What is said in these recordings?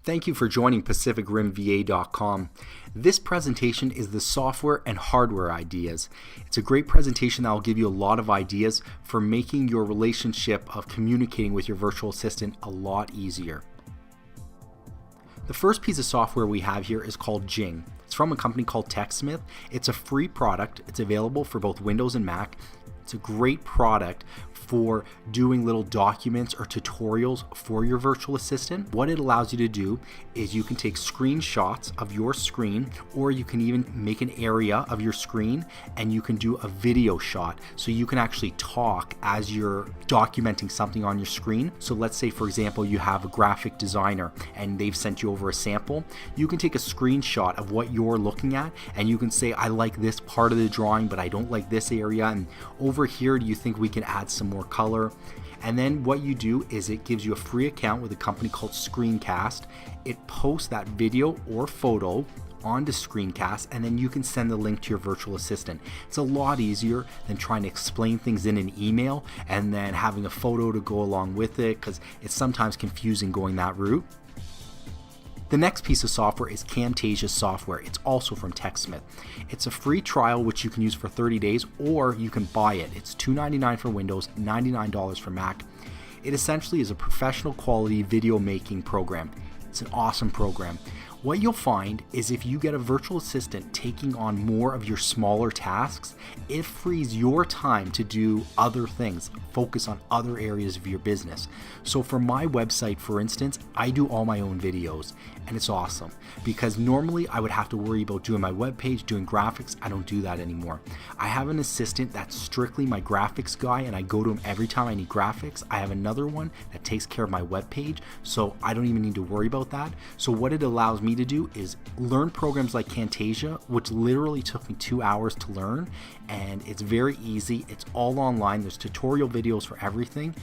Thank you for joining PacificRimVA.com. This presentation is the software and hardware ideas. It's a great presentation that will give you a lot of ideas for making your relationship of communicating with your virtual assistant a lot easier. The first piece of software we have here is called Jing. It's from a company called TechSmith. It's a free product. It's available for both Windows and Mac. It's a great product for doing little documents or tutorials for your virtual assistant. What it allows you to do is you can take screenshots of your screen, or you can even make an area of your screen and you can do a video shot. So you can actually talk as you're documenting something on your screen. So let's say, for example, you have a graphic designer and they've sent you over a sample. You can take a screenshot of what you're looking at and you can say, I like this part of the drawing, but I don't like this area. And over here, do you think we can add some more color? And then what you do is it gives you a free account with a company called Screencast. It posts that video or photo onto Screencast, and then you can send the link to your virtual assistant. It's a lot easier than trying to explain things in an email and then having a photo to go along with it, because it's sometimes confusing going that route. The next piece of software is Camtasia Software. It's also from TechSmith. It's a free trial which you can use for 30 days, or you can buy it. It's $2.99 for Windows, $99 for Mac. It essentially is a professional quality video making program. It's an awesome program. What you'll find is if you get a virtual assistant taking on more of your smaller tasks, it frees your time to do other things, focus on other areas of your business. So for my website, for instance, I do all my own videos, and it's awesome because normally I would have to worry about doing my webpage, doing graphics. I don't do that anymore. I have an assistant that's strictly my graphics guy, and I go to him every time I need graphics. I have another one that takes care of my webpage, so I don't even need to worry about that. So what it allows me to do is learn programs like Camtasia, which literally took me 2 hours to learn, and it's very easy. It's all online. There's tutorial videos for everything,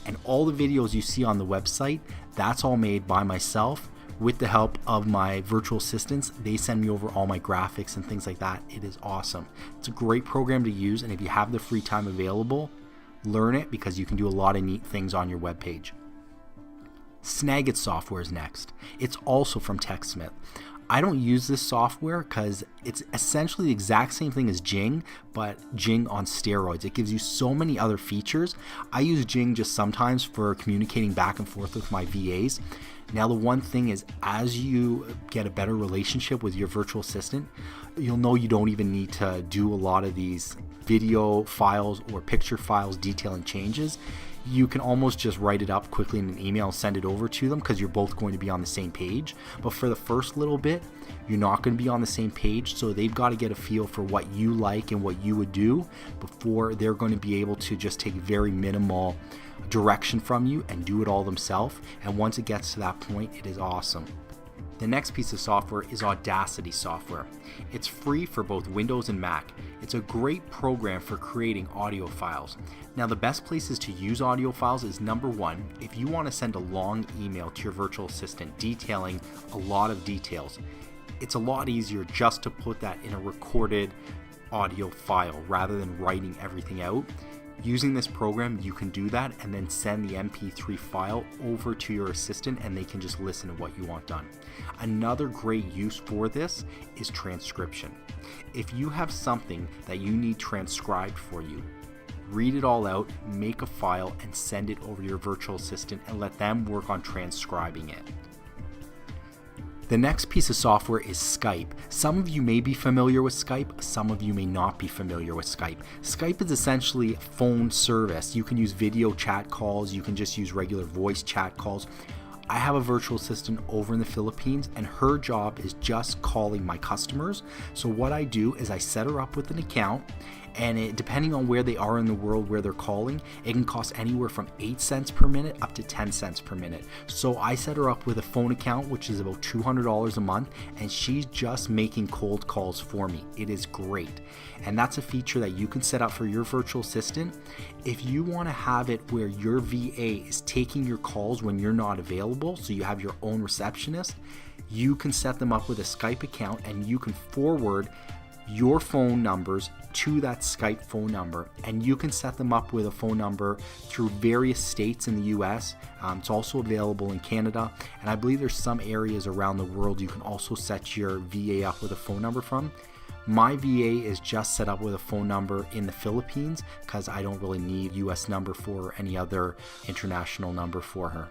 and all the videos you see on the website, that's all made by myself with the help of my virtual assistants. They send me over all my graphics and things like that. It is awesome. It's a great program to use, and if you have the free time available, learn it because you can do a lot of neat things on your webpage. Snagit Software is next. It's also from TechSmith. I don't use this software because it's essentially the exact same thing as Jing, but Jing on steroids. It gives you so many other features. I use Jing just sometimes for communicating back and forth with my VAs. Now, the one thing is, as you get a better relationship with your virtual assistant, you'll know you don't even need to do a lot of these video files or picture files detailing changes. You can almost just write it up quickly in an email and send it over to them because you're both going to be on the same page. But for the first little bit, you're not going to be on the same page, so they've got to get a feel for what you like and what you would do before they're going to be able to just take very minimal direction from you and do it all themselves. And once it gets to that point, it is awesome. The next piece of software is Audacity Software. It's free for both Windows and Mac. It's a great program for creating audio files. Now, the best places to use audio files is number one, if you want to send a long email to your virtual assistant detailing a lot of details. It's a lot easier just to put that in a recorded audio file rather than writing everything out. Using this program, you can do that and then send the MP3 file over to your assistant and they can just listen to what you want done. Another great use for this is transcription. If you have something that you need transcribed for you, read it all out, make a file, and send it over to your virtual assistant and let them work on transcribing it. The next piece of software is Skype. Some of you may be familiar with Skype, some of you may not be familiar with Skype. Skype is essentially a phone service. You can use video chat calls, you can just use regular voice chat calls. I have a virtual assistant over in the Philippines, and her job is just calling my customers. So what I do is I set her up with an account, and depending on where they are in the world where they're calling, it can cost anywhere from 8 cents per minute up to 10 cents per minute. So I set her up with a phone account, which is about $200 a month, and she's just making cold calls for me. It is great. And that's a feature that you can set up for your virtual assistant. If you want to have it where your VA is taking your calls when you're not available, so you have your own receptionist, you can set them up with a Skype account and you can forward your phone numbers to that Skype phone number, and you can set them up with a phone number through various states in the US. It's also available in Canada, and I believe there's some areas around the world you can also set your VA up with a phone number from. My VA is just set up with a phone number in the Philippines because I don't really need US number for any other international number for her.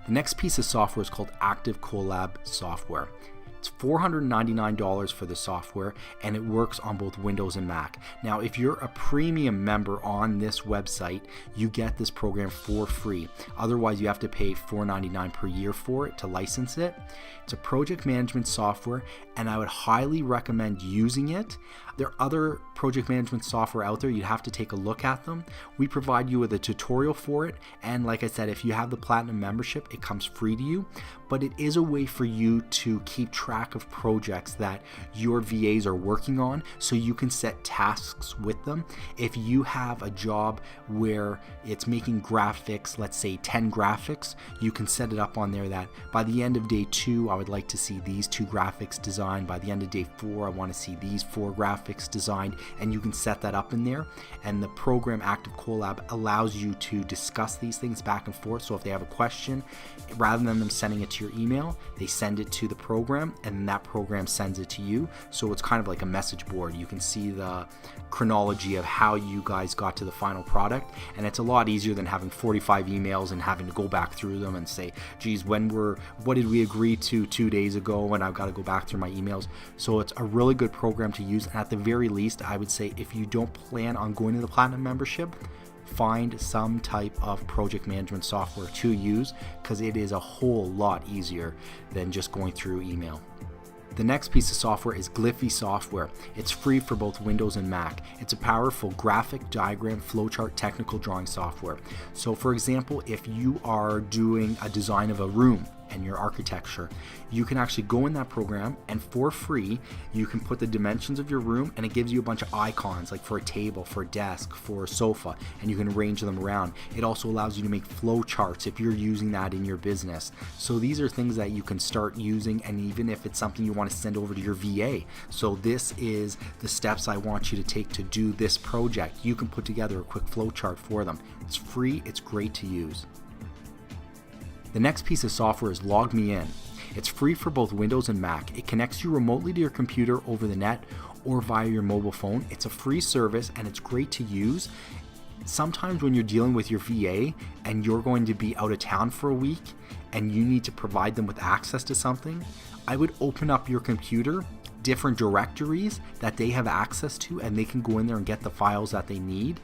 The next piece of software is called Activecollab Software. It's $499 for the software, and it works on both Windows and Mac. Now, if you're a premium member on this website, you get this program for free. Otherwise, you have to pay $499 per year for it to license it. It's a project management software, and I would highly recommend using it. There are other project management software out there. You'd have to take a look at them. We provide you with a tutorial for it, and like I said, if you have the Platinum membership, it comes free to you, but it is a way for you to keep track of projects that your VAs are working on, so you can set tasks with them. If you have a job where it's making graphics, let's say 10 graphics, you can set it up on there that by the end of day 2, I would like to see these 2 graphics designed. By the end of day 4, I want to see these 4 graphics designed, and you can set that up in there. And the program Activecollab allows you to discuss these things back and forth. So if they have a question, rather than them sending it to your email, they send it to the program, and that program sends it to you. So it's kind of like a message board. You can see the chronology of how you guys got to the final product, and it's a lot easier than having 45 emails and having to go back through them and say, geez, what did we agree to 2 days ago, and I've got to go back through my emails. So it's a really good program to use, and at the very least, I would say if you don't plan on going to the Platinum membership, find some type of project management software to use, because it is a whole lot easier than just going through email. The next piece of software is Gliffy Software. It's free for both Windows and Mac. It's a powerful graphic, diagram, flowchart, technical drawing software. So for example, if you are doing a design of a room and your architecture, you can actually go in that program, and for free you can put the dimensions of your room, and it gives you a bunch of icons like for a table, for a desk, for a sofa, and you can arrange them around. It also allows you to make flow charts if you're using that in your business. So these are things that you can start using, and even if it's something you want to send over to your VA, so this is the steps I want you to take to do this project, you can put together a quick flow chart for them. It's free, it's great to use. The next piece of software is LogMeIn. It's free for both Windows and Mac. It connects you remotely to your computer over the net or via your mobile phone. It's a free service, and it's great to use. Sometimes when you're dealing with your VA and you're going to be out of town for a week and you need to provide them with access to something, I would open up your computer, different directories that they have access to, and they can go in there and get the files that they need.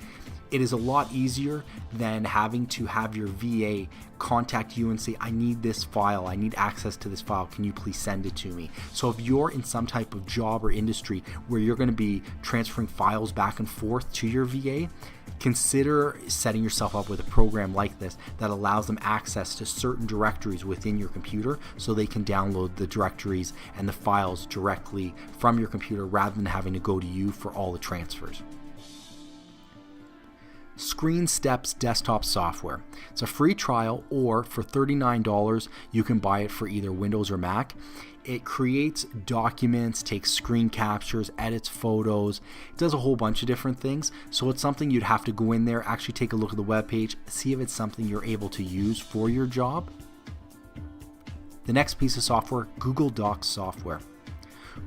It is a lot easier than having to have your VA contact you and say, I need this file, I need access to this file, can you please send it to me? So if you're in some type of job or industry where you're going to be transferring files back and forth to your VA, consider setting yourself up with a program like this that allows them access to certain directories within your computer, so they can download the directories and the files directly from your computer rather than having to go to you for all the transfers. Screen Steps desktop software. It's a free trial, or for $39 you can buy it for either Windows or Mac. It creates documents, takes screen captures, edits photos. It does a whole bunch of different things. So it's something you'd have to go in there, actually take a look at the webpage, see if it's something you're able to use for your job. The next piece of software, Google Docs software.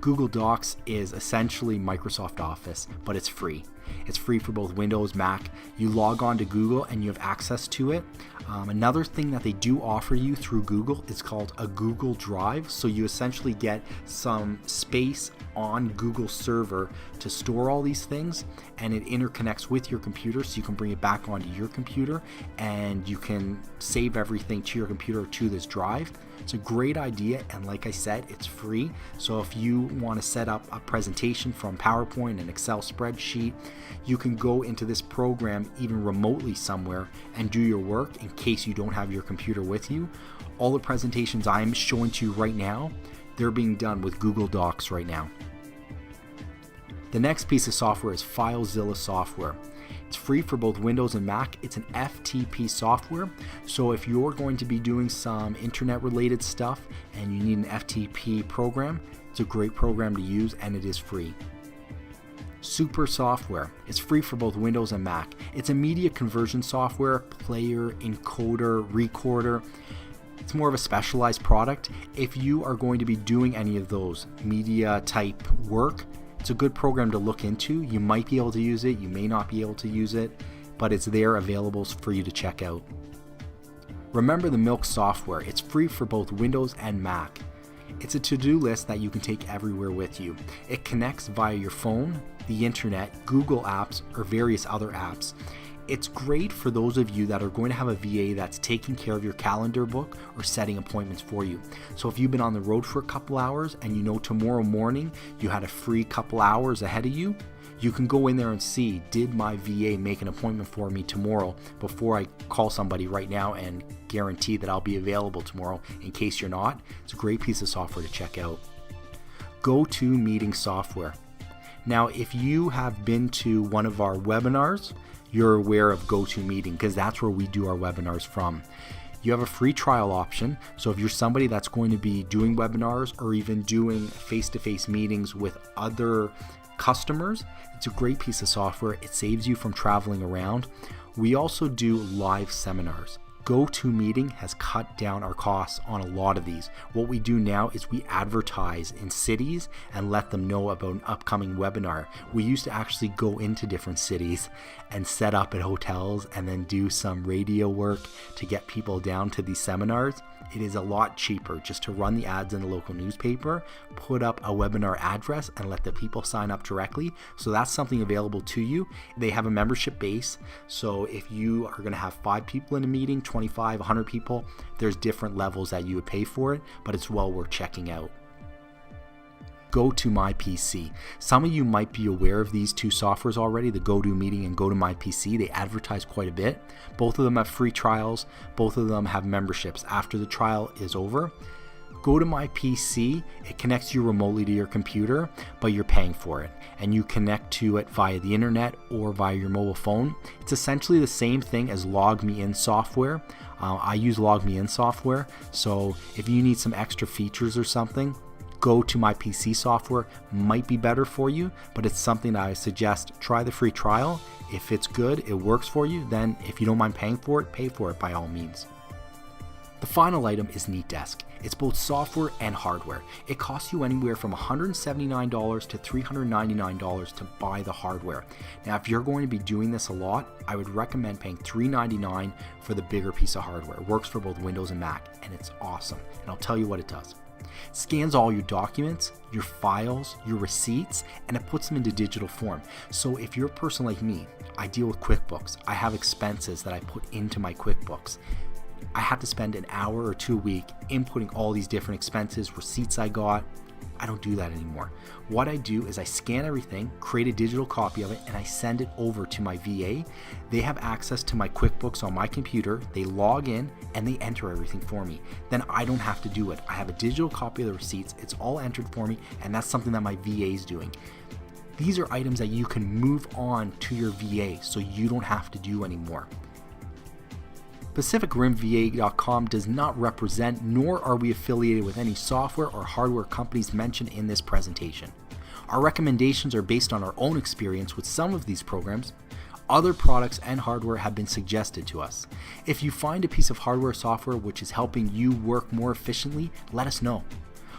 Google Docs is essentially Microsoft Office, but it's free. It's free for both Windows, Mac. You log on to Google and you have access to it. Another thing that they do offer you through Google is called a Google Drive. So you essentially get some space on Google server to store all these things, and it interconnects with your computer, so you can bring it back onto your computer and you can save everything to your computer to this drive. It's a great idea, and like I said, it's free. So if you want to set up a presentation from PowerPoint, an Excel spreadsheet, you can go into this program even remotely somewhere and do your work in case you don't have your computer with you. All the presentations I'm showing to you right now, they're being done with Google Docs right now. The next piece of software is Filezilla software. It's free for both Windows and Mac. It's an FTP software. So if you're going to be doing some internet related stuff and you need an FTP program, it's a great program to use, and it is free. Super Software. It's free for both Windows and Mac. It's a media conversion software, player, encoder, recorder. It's more of a specialized product. If you are going to be doing any of those media type work, it's a good program to look into. You might be able to use it, you may not be able to use it, but it's there available for you to check out. Remember the Milk software. It's free for both Windows and Mac. It's a to-do list that you can take everywhere with you. It connects via your phone, the internet, Google Apps, or various other apps. It's great for those of you that are going to have a VA that's taking care of your calendar book or setting appointments for you. So if you've been on the road for a couple hours and you know tomorrow morning you had a free couple hours ahead of you, you can go in there and see, did my VA make an appointment for me tomorrow before I call somebody right now and guarantee that I'll be available tomorrow in case you're not. It's a great piece of software to check out. Gotomeeting Software. Now, if you have been to one of our webinars, you're aware of Gotomeeting because that's where we do our webinars from. You have a free trial option, so if you're somebody that's going to be doing webinars or even doing face-to-face meetings with other customers, it's a great piece of software. It saves you from traveling around. We also do live seminars. Gotomeeting has cut down our costs on a lot of these. What we do now is we advertise in cities and let them know about an upcoming webinar. We used to actually go into different cities and set up at hotels and then do some radio work to get people down to these seminars. It is a lot cheaper just to run the ads in the local newspaper, put up a webinar address and let the people sign up directly. So that's something available to you. They have a membership base. So if you are going to have 5 people in a meeting, 25, 100 people, there's different levels that you would pay for it, but it's well worth checking out. GoToMyPC. Some of you might be aware of these two softwares already, the Gotomeeting and GoToMyPC. They advertise quite a bit. Both of them have free trials. Both of them have memberships after the trial is over. GoToMyPC, it connects you remotely to your computer, but you're paying for it. And you connect to it via the internet or via your mobile phone. It's essentially the same thing as LogMeIn software. I use LogMeIn software, so if you need some extra features or something, GoToMyPC software might be better for you, but it's something that I suggest try the free trial. If it's good, it works for you, then if you don't mind paying for it, pay for it by all means. The final item is NeatDesk. It's both software and hardware. It costs you anywhere from $179 to $399 to buy the hardware. Now, if you're going to be doing this a lot, I would recommend paying $399 for the bigger piece of hardware. It works for both Windows and Mac, and it's awesome. And I'll tell you what it does. It scans all your documents, your files, your receipts, and it puts them into digital form. So if you're a person like me, I deal with QuickBooks. I have expenses that I put into my QuickBooks. I have to spend an hour or 2 a week inputting all these different expenses, receipts I got. I don't do that anymore. What I do is I scan everything, create a digital copy of it, and I send it over to my VA. They have access to my QuickBooks on my computer. They log in and they enter everything for me. Then I don't have to do it. I have a digital copy of the receipts. It's all entered for me, and that's something that my VA is doing. These are items that you can move on to your VA so you don't have to do anymore. PacificRimVA.com does not represent, nor are we affiliated with any software or hardware companies mentioned in this presentation. Our recommendations are based on our own experience with some of these programs. Other products and hardware have been suggested to us. If you find a piece of hardware or software which is helping you work more efficiently, let us know.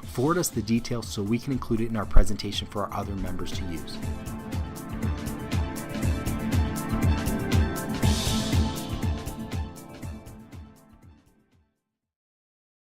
Forward us the details so we can include it in our presentation for our other members to use.